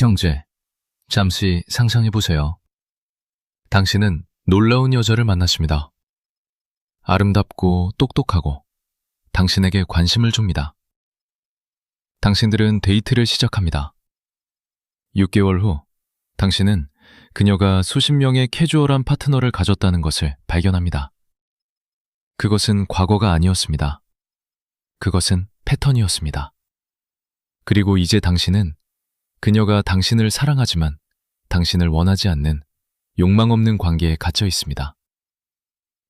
형제, 잠시 상상해보세요. 당신은 놀라운 여자를 만났습니다. 아름답고 똑똑하고 당신에게 관심을 줍니다. 당신들은 데이트를 시작합니다. 6개월 후, 당신은 그녀가 수십 명의 캐주얼한 파트너를 가졌다는 것을 발견합니다. 그것은 과거가 아니었습니다. 그것은 패턴이었습니다. 그리고 이제 당신은 그녀가 당신을 사랑하지만 당신을 원하지 않는 욕망 없는 관계에 갇혀 있습니다.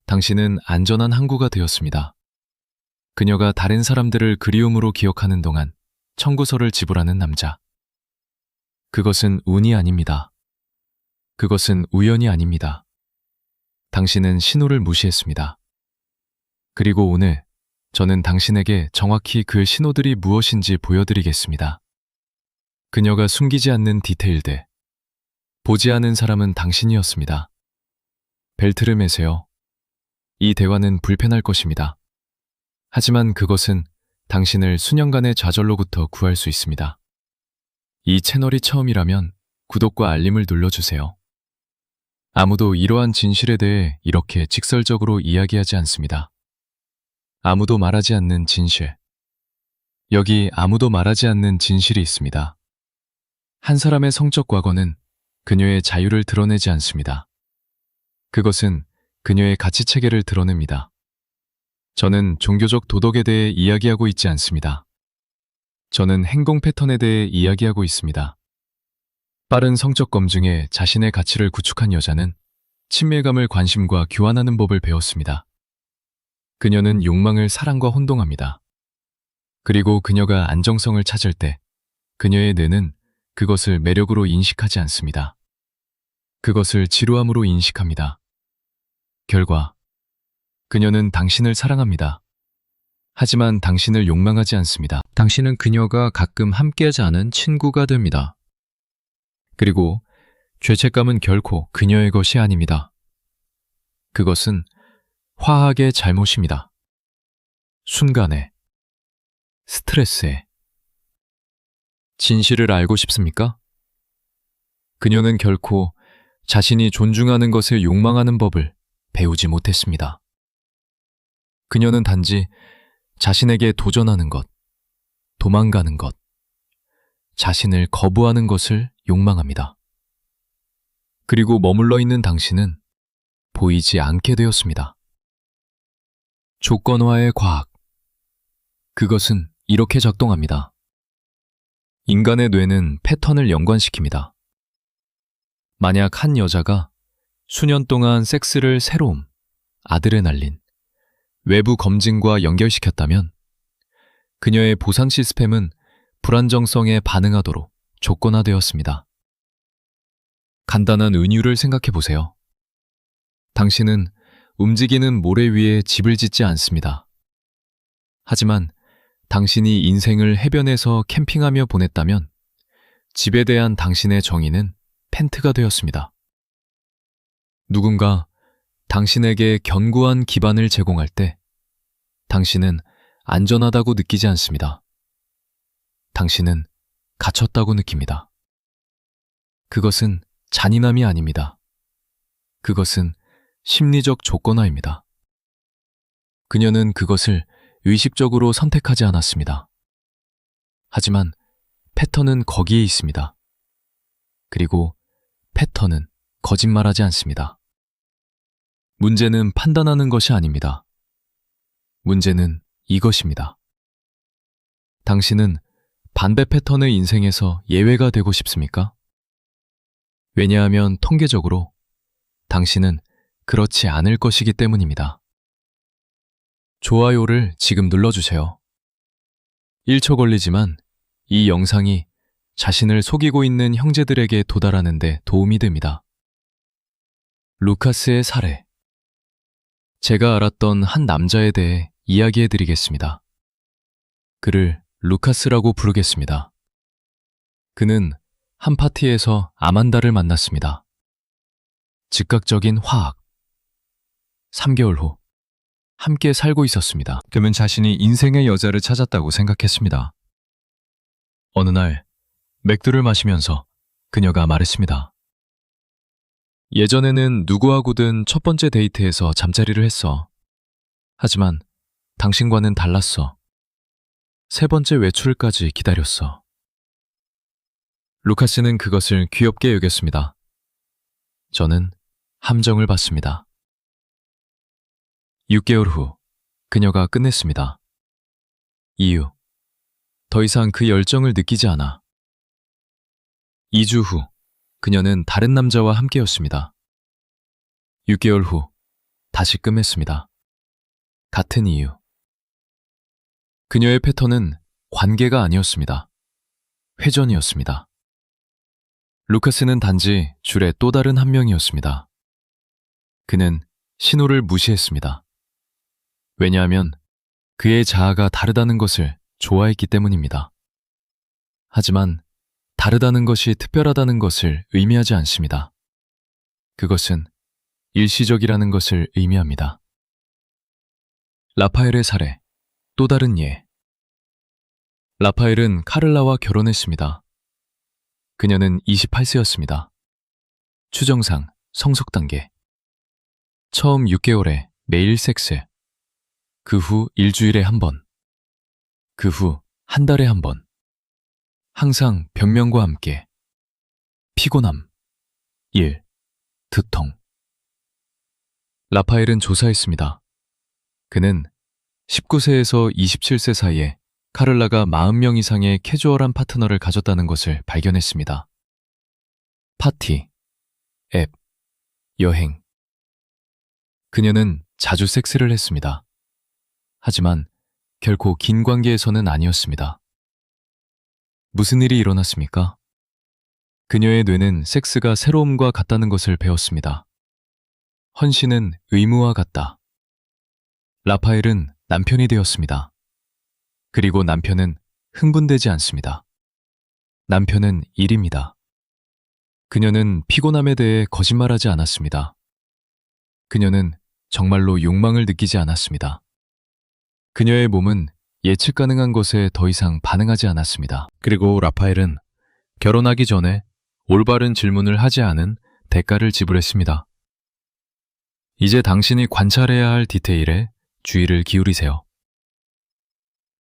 당신은 안전한 항구가 되었습니다. 그녀가 다른 사람들을 그리움으로 기억하는 동안 청구서를 지불하는 남자. 그것은 운이 아닙니다. 그것은 우연이 아닙니다. 당신은 신호를 무시했습니다. 그리고 오늘 저는 당신에게 정확히 그 신호들이 무엇인지 보여드리겠습니다. 그녀가 숨기지 않는 디테일들. 보지 않은 사람은 당신이었습니다. 벨트를 매세요. 이 대화는 불편할 것입니다. 하지만 그것은 당신을 수년간의 좌절로부터 구할 수 있습니다. 이 채널이 처음이라면 구독과 알림을 눌러주세요. 아무도 이러한 진실에 대해 이렇게 직설적으로 이야기하지 않습니다. 아무도 말하지 않는 진실. 여기 아무도 말하지 않는 진실이 있습니다. 한 사람의 성적 과거는 그녀의 자유를 드러내지 않습니다. 그것은 그녀의 가치체계를 드러냅니다. 저는 종교적 도덕에 대해 이야기하고 있지 않습니다. 저는 행동 패턴에 대해 이야기하고 있습니다. 빠른 성적 검증에 자신의 가치를 구축한 여자는 친밀감을 관심과 교환하는 법을 배웠습니다. 그녀는 욕망을 사랑과 혼동합니다. 그리고 그녀가 안정성을 찾을 때 그녀의 뇌는 그것을 매력으로 인식하지 않습니다. 그것을 지루함으로 인식합니다. 결과, 그녀는 당신을 사랑합니다. 하지만 당신을 욕망하지 않습니다. 당신은 그녀가 가끔 함께하지 않은 친구가 됩니다. 그리고 죄책감은 결코 그녀의 것이 아닙니다. 그것은 화학의 잘못입니다. 순간에, 스트레스에. 진실을 알고 싶습니까? 그녀는 결코 자신이 존중하는 것을 욕망하는 법을 배우지 못했습니다. 그녀는 단지 자신에게 도전하는 것, 도망가는 것, 자신을 거부하는 것을 욕망합니다. 그리고 머물러 있는 당신은 보이지 않게 되었습니다. 조건화의 과학. 그것은 이렇게 작동합니다. 인간의 뇌는 패턴을 연관시킵니다. 만약 한 여자가 수년 동안 섹스를 새로움, 아드레날린, 외부 검증과 연결시켰다면 그녀의 보상 시스템은 불안정성에 반응하도록 조건화되었습니다. 간단한 은유를 생각해 보세요. 당신은 움직이는 모래 위에 집을 짓지 않습니다. 하지만 당신이 인생을 해변에서 캠핑하며 보냈다면 집에 대한 당신의 정의는 텐트가 되었습니다. 누군가 당신에게 견고한 기반을 제공할 때 당신은 안전하다고 느끼지 않습니다. 당신은 갇혔다고 느낍니다. 그것은 잔인함이 아닙니다. 그것은 심리적 조건화입니다. 그녀는 그것을 의식적으로 선택하지 않았습니다. 하지만 패턴은 거기에 있습니다. 그리고 패턴은 거짓말하지 않습니다. 문제는 판단하는 것이 아닙니다. 문제는 이것입니다. 당신은 반대 패턴의 인생에서 예외가 되고 싶습니까? 왜냐하면 통계적으로 당신은 그렇지 않을 것이기 때문입니다. 좋아요를 지금 눌러주세요. 1초 걸리지만 이 영상이 자신을 속이고 있는 형제들에게 도달하는 데 도움이 됩니다. 루카스의 사례. 제가 알았던 한 남자에 대해 이야기해 드리겠습니다. 그를 루카스라고 부르겠습니다. 그는 한 파티에서 아만다를 만났습니다. 즉각적인 화학. 3개월 후 함께 살고 있었습니다. 그는 자신이 인생의 여자를 찾았다고 생각했습니다. 어느 날 맥주를 마시면서 그녀가 말했습니다. 예전에는 누구하고든 첫 번째 데이트에서 잠자리를 했어. 하지만 당신과는 달랐어. 세 번째 외출까지 기다렸어. 루카스는 그것을 귀엽게 여겼습니다. 저는 함정을 받습니다. 6개월 후 그녀가 끝냈습니다. 이유, 더 이상 그 열정을 느끼지 않아. 2주 후 그녀는 다른 남자와 함께였습니다. 6개월 후 다시 끝맺습니다. 같은 이유. 그녀의 패턴은 관계가 아니었습니다. 회전이었습니다. 루카스는 단지 줄의 또 다른 한 명이었습니다. 그는 신호를 무시했습니다. 왜냐하면 그의 자아가 다르다는 것을 좋아했기 때문입니다. 하지만 다르다는 것이 특별하다는 것을 의미하지 않습니다. 그것은 일시적이라는 것을 의미합니다. 라파엘의 사례, 또 다른 예. 라파엘은 카를라와 결혼했습니다. 그녀는 28세였습니다. 추정상 성숙 단계. 처음 6개월에 매일 섹스. 그 후 일주일에 한 번. 그 후 한 달에 한 번. 항상 변명과 함께. 피곤함. 일. 두통. 라파엘은 조사했습니다. 그는 19세에서 27세 사이에 카를라가 40명 이상의 캐주얼한 파트너를 가졌다는 것을 발견했습니다. 파티, 앱, 여행. 그녀는 자주 섹스를 했습니다. 하지만 결코 긴 관계에서는 아니었습니다. 무슨 일이 일어났습니까? 그녀의 뇌는 섹스가 새로움과 같다는 것을 배웠습니다. 헌신은 의무와 같다. 라파엘은 남편이 되었습니다. 그리고 남편은 흥분되지 않습니다. 남편은 일입니다. 그녀는 피곤함에 대해 거짓말하지 않았습니다. 그녀는 정말로 욕망을 느끼지 않았습니다. 그녀의 몸은 예측 가능한 것에 더 이상 반응하지 않았습니다. 그리고 라파엘은 결혼하기 전에 올바른 질문을 하지 않은 대가를 지불했습니다. 이제 당신이 관찰해야 할 디테일에 주의를 기울이세요.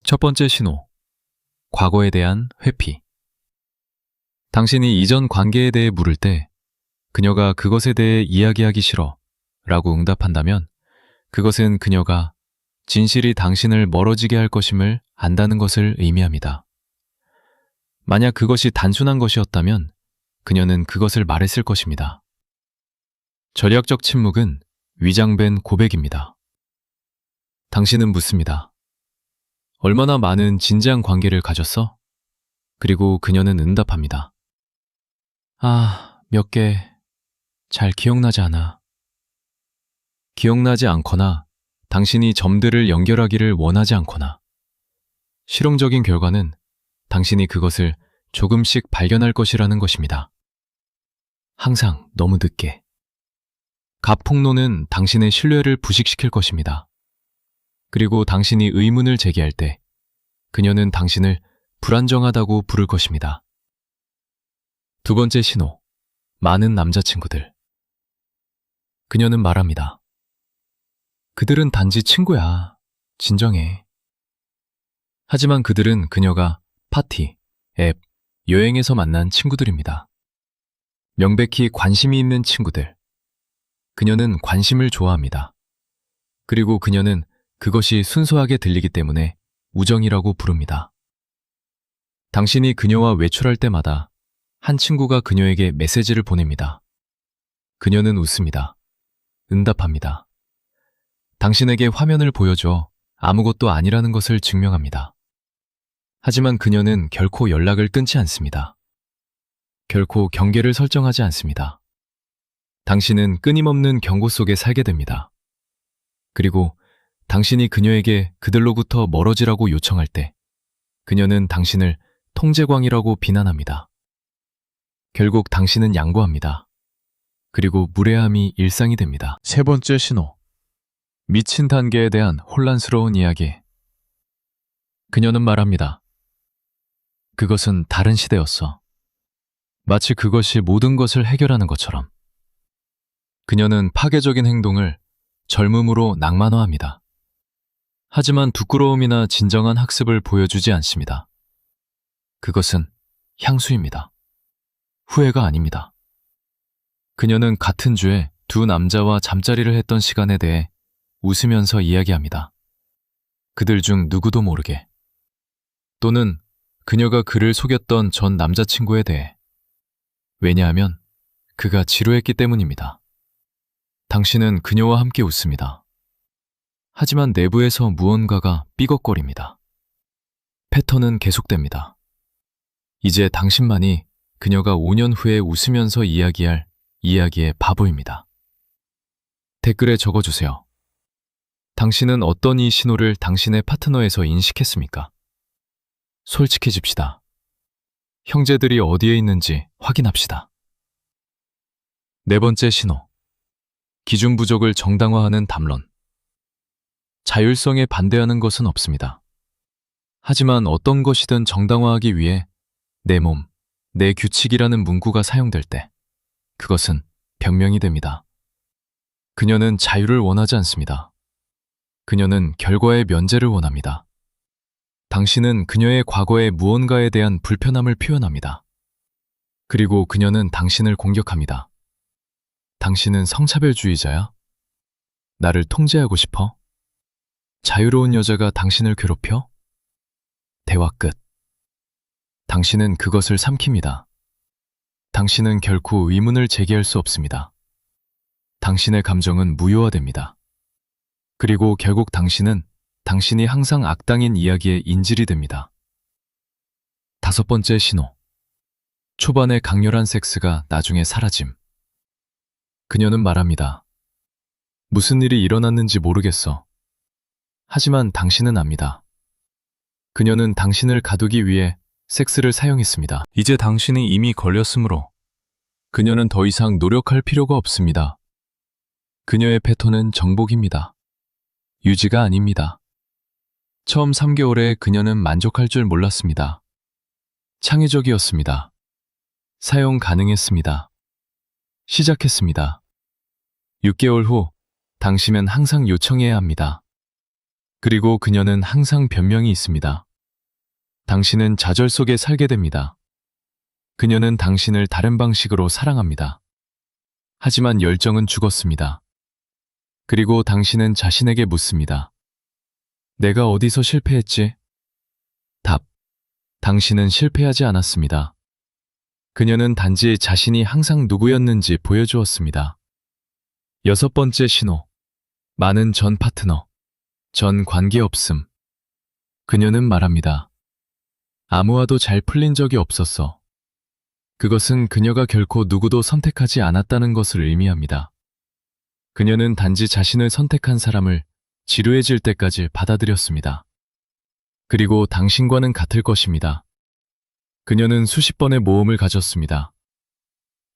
첫 번째 신호, 과거에 대한 회피. 당신이 이전 관계에 대해 물을 때 그녀가 그것에 대해 이야기하기 싫어 라고 응답한다면 그것은 그녀가 진실이 당신을 멀어지게 할 것임을 안다는 것을 의미합니다. 만약 그것이 단순한 것이었다면 그녀는 그것을 말했을 것입니다. 전략적 침묵은 위장된 고백입니다. 당신은 묻습니다. 얼마나 많은 진지한 관계를 가졌어? 그리고 그녀는 응답합니다. 몇 개, 잘 기억나지 않아. 기억나지 않거나 당신이 점들을 연결하기를 원하지 않거나 실용적인 결과는 당신이 그것을 조금씩 발견할 것이라는 것입니다. 항상 너무 늦게. 갑폭로는 당신의 신뢰를 부식시킬 것입니다. 그리고 당신이 의문을 제기할 때 그녀는 당신을 불안정하다고 부를 것입니다. 두 번째 신호, 많은 남자친구들. 그녀는 말합니다. 그들은 단지 친구야. 진정해. 하지만 그들은 그녀가 파티, 앱, 여행에서 만난 친구들입니다. 명백히 관심이 있는 친구들. 그녀는 관심을 좋아합니다. 그리고 그녀는 그것이 순수하게 들리기 때문에 우정이라고 부릅니다. 당신이 그녀와 외출할 때마다 한 친구가 그녀에게 메시지를 보냅니다. 그녀는 웃습니다. 응답합니다. 당신에게 화면을 보여줘 아무것도 아니라는 것을 증명합니다. 하지만 그녀는 결코 연락을 끊지 않습니다. 결코 경계를 설정하지 않습니다. 당신은 끊임없는 경고 속에 살게 됩니다. 그리고 당신이 그녀에게 그들로부터 멀어지라고 요청할 때 그녀는 당신을 통제광이라고 비난합니다. 결국 당신은 양보합니다. 그리고 무례함이 일상이 됩니다. 세 번째 신호. 미친 단계에 대한 혼란스러운 이야기. 그녀는 말합니다. 그것은 다른 시대였어. 마치 그것이 모든 것을 해결하는 것처럼. 그녀는 파괴적인 행동을 젊음으로 낭만화합니다. 하지만 부끄러움이나 진정한 학습을 보여주지 않습니다. 그것은 향수입니다. 후회가 아닙니다. 그녀는 같은 주에 두 남자와 잠자리를 했던 시간에 대해 웃으면서 이야기합니다. 그들 중 누구도 모르게. 또는 그녀가 그를 속였던 전 남자친구에 대해. 왜냐하면 그가 지루했기 때문입니다. 당신은 그녀와 함께 웃습니다. 하지만 내부에서 무언가가 삐걱거립니다. 패턴은 계속됩니다. 이제 당신만이 그녀가 5년 후에 웃으면서 이야기할 이야기의 바보입니다. 댓글에 적어주세요. 당신은 어떤 이 신호를 당신의 파트너에서 인식했습니까? 솔직해집시다. 형제들이 어디에 있는지 확인합시다. 네 번째 신호. 기준 부족을 정당화하는 담론. 자율성에 반대하는 것은 없습니다. 하지만 어떤 것이든 정당화하기 위해 내 몸, 내 규칙이라는 문구가 사용될 때 그것은 변명이 됩니다. 그녀는 자유를 원하지 않습니다. 그녀는 결과의 면제를 원합니다. 당신은 그녀의 과거의 무언가에 대한 불편함을 표현합니다. 그리고 그녀는 당신을 공격합니다. 당신은 성차별주의자야? 나를 통제하고 싶어? 자유로운 여자가 당신을 괴롭혀? 대화 끝. 당신은 그것을 삼킵니다. 당신은 결코 의문을 제기할 수 없습니다. 당신의 감정은 무효화됩니다. 그리고 결국 당신은 당신이 항상 악당인 이야기의 인질이 됩니다. 다섯 번째 신호. 초반의 강렬한 섹스가 나중에 사라짐. 그녀는 말합니다. 무슨 일이 일어났는지 모르겠어. 하지만 당신은 압니다. 그녀는 당신을 가두기 위해 섹스를 사용했습니다. 이제 당신이 이미 걸렸으므로 그녀는 더 이상 노력할 필요가 없습니다. 그녀의 패턴은 정복입니다. 유지가 아닙니다. 처음 3개월에 그녀는 만족할 줄 몰랐습니다. 창의적이었습니다. 사용 가능했습니다. 시작했습니다. 6개월 후 당신은 항상 요청해야 합니다. 그리고 그녀는 항상 변명이 있습니다. 당신은 좌절 속에 살게 됩니다. 그녀는 당신을 다른 방식으로 사랑합니다. 하지만 열정은 죽었습니다. 그리고 당신은 자신에게 묻습니다. 내가 어디서 실패했지? 답. 당신은 실패하지 않았습니다. 그녀는 단지 자신이 항상 누구였는지 보여주었습니다. 여섯 번째 신호. 많은 전 파트너. 전 관계없음. 그녀는 말합니다. 아무와도 잘 풀린 적이 없었어. 그것은 그녀가 결코 누구도 선택하지 않았다는 것을 의미합니다. 그녀는 단지 자신을 선택한 사람을 지루해질 때까지 받아들였습니다. 그리고 당신과는 같을 것입니다. 그녀는 수십 번의 모험을 가졌습니다.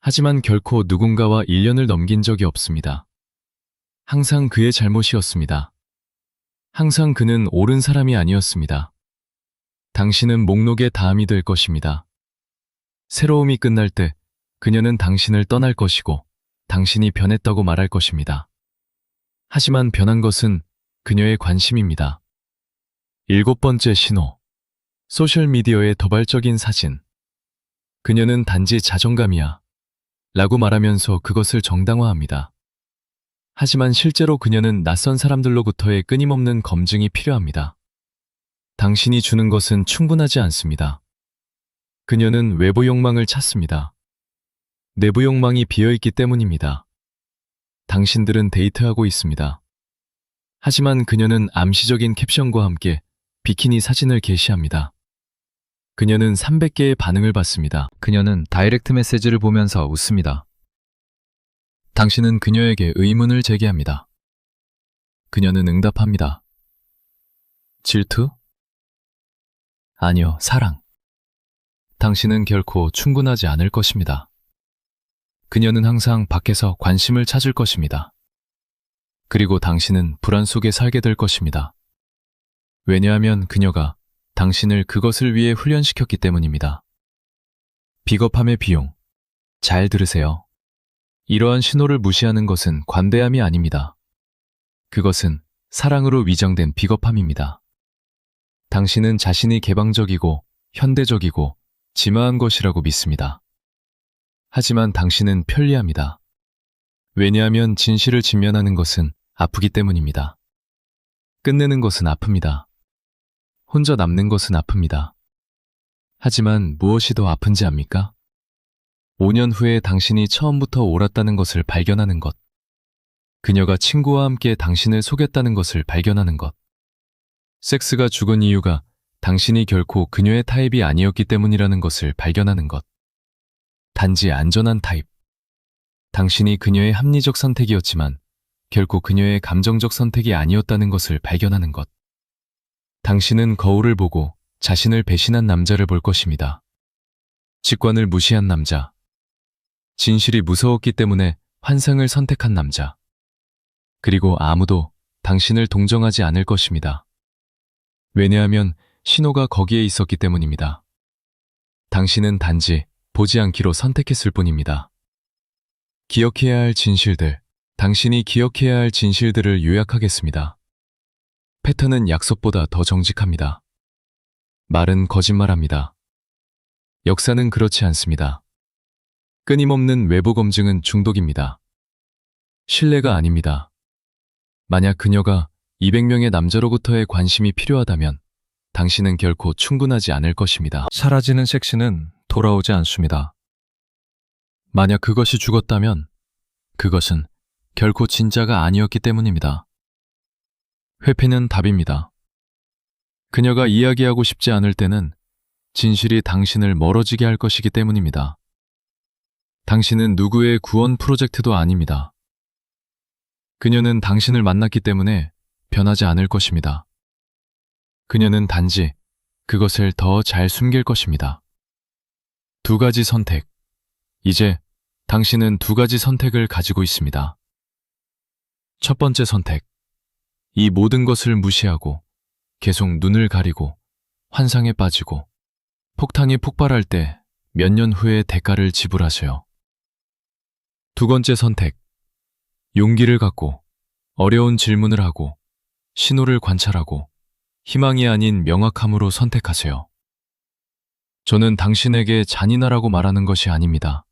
하지만 결코 누군가와 1년을 넘긴 적이 없습니다. 항상 그의 잘못이었습니다. 항상 그는 옳은 사람이 아니었습니다. 당신은 목록의 다음이 될 것입니다. 새로움이 끝날 때 그녀는 당신을 떠날 것이고 당신이 변했다고 말할 것입니다. 하지만 변한 것은 그녀의 관심입니다. 일곱 번째 신호. 소셜미디어의 도발적인 사진. 그녀는 단지 자존감이야 라고 말하면서 그것을 정당화합니다. 하지만 실제로 그녀는 낯선 사람들로부터의 끊임없는 검증이 필요합니다. 당신이 주는 것은 충분하지 않습니다. 그녀는 외부 욕망을 찾습니다. 내부 욕망이 비어있기 때문입니다. 당신들은 데이트하고 있습니다. 하지만 그녀는 암시적인 캡션과 함께 비키니 사진을 게시합니다. 그녀는 300개의 반응을 받습니다. 그녀는 다이렉트 메시지를 보면서 웃습니다. 당신은 그녀에게 의문을 제기합니다. 그녀는 응답합니다. 질투? 아니요, 사랑. 당신은 결코 충분하지 않을 것입니다. 그녀는 항상 밖에서 관심을 찾을 것입니다. 그리고 당신은 불안 속에 살게 될 것입니다. 왜냐하면 그녀가 당신을 그것을 위해 훈련시켰기 때문입니다. 비겁함의 비용, 잘 들으세요. 이러한 신호를 무시하는 것은 관대함이 아닙니다. 그것은 사랑으로 위장된 비겁함입니다. 당신은 자신이 개방적이고 현대적이고 지마한 것이라고 믿습니다. 하지만 당신은 편리합니다. 왜냐하면 진실을 직면하는 것은 아프기 때문입니다. 끝내는 것은 아픕니다. 혼자 남는 것은 아픕니다. 하지만 무엇이 더 아픈지 압니까? 5년 후에 당신이 처음부터 옳았다는 것을 발견하는 것. 그녀가 친구와 함께 당신을 속였다는 것을 발견하는 것. 섹스가 죽은 이유가 당신이 결코 그녀의 타입이 아니었기 때문이라는 것을 발견하는 것. 단지 안전한 타입. 당신이 그녀의 합리적 선택이었지만 결코 그녀의 감정적 선택이 아니었다는 것을 발견하는 것. 당신은 거울을 보고 자신을 배신한 남자를 볼 것입니다. 직관을 무시한 남자. 진실이 무서웠기 때문에 환상을 선택한 남자. 그리고 아무도 당신을 동정하지 않을 것입니다. 왜냐하면 신호가 거기에 있었기 때문입니다. 당신은 단지 보지 않기로 선택했을 뿐입니다. 기억해야 할 진실들. 당신이 기억해야 할 진실들을 요약하겠습니다. 패턴은 약속보다 더 정직합니다. 말은 거짓말합니다. 역사는 그렇지 않습니다. 끊임없는 외부 검증은 중독입니다. 신뢰가 아닙니다. 만약 그녀가 200명의 남자로부터의 관심이 필요하다면 당신은 결코 충분하지 않을 것입니다. 사라지는 섹시는 돌아오지 않습니다. 만약 그것이 죽었다면 그것은 결코 진짜가 아니었기 때문입니다. 회피는 답입니다. 그녀가 이야기하고 싶지 않을 때는 진실이 당신을 멀어지게 할 것이기 때문입니다. 당신은 누구의 구원 프로젝트도 아닙니다. 그녀는 당신을 만났기 때문에 변하지 않을 것입니다. 그녀는 단지 그것을 더 잘 숨길 것입니다. 2가지 선택. 이제 당신은 2가지 선택을 가지고 있습니다. 첫 번째 선택. 이 모든 것을 무시하고 계속 눈을 가리고 환상에 빠지고 폭탄이 폭발할 때 몇 년 후에 대가를 지불하세요. 2번째 선택. 용기를 갖고 어려운 질문을 하고 신호를 관찰하고 희망이 아닌 명확함으로 선택하세요. 저는 당신에게 잔인하라고 말하는 것이 아닙니다.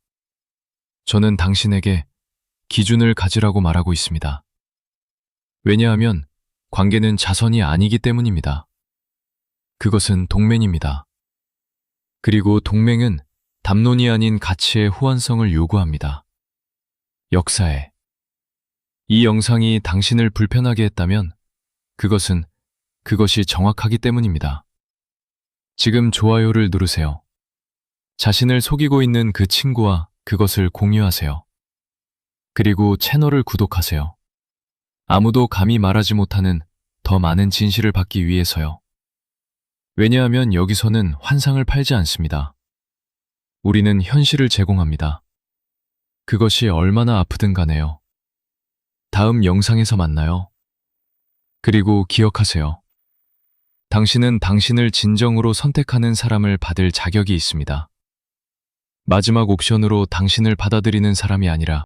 저는 당신에게 기준을 가지라고 말하고 있습니다. 왜냐하면 관계는 자선이 아니기 때문입니다. 그것은 동맹입니다. 그리고 동맹은 담론이 아닌 가치의 호환성을 요구합니다. 역사에. 이 영상이 당신을 불편하게 했다면 그것이 정확하기 때문입니다. 지금 좋아요를 누르세요. 자신을 속이고 있는 그 친구와 그것을 공유하세요. 그리고 채널을 구독하세요. 아무도 감히 말하지 못하는 더 많은 진실을 받기 위해서요. 왜냐하면 여기서는 환상을 팔지 않습니다. 우리는 현실을 제공합니다. 그것이 얼마나 아프든 가네요. 다음 영상에서 만나요. 그리고 기억하세요. 당신은 당신을 진정으로 선택하는 사람을 받을 자격이 있습니다. 마지막 옵션으로 당신을 받아들이는 사람이 아니라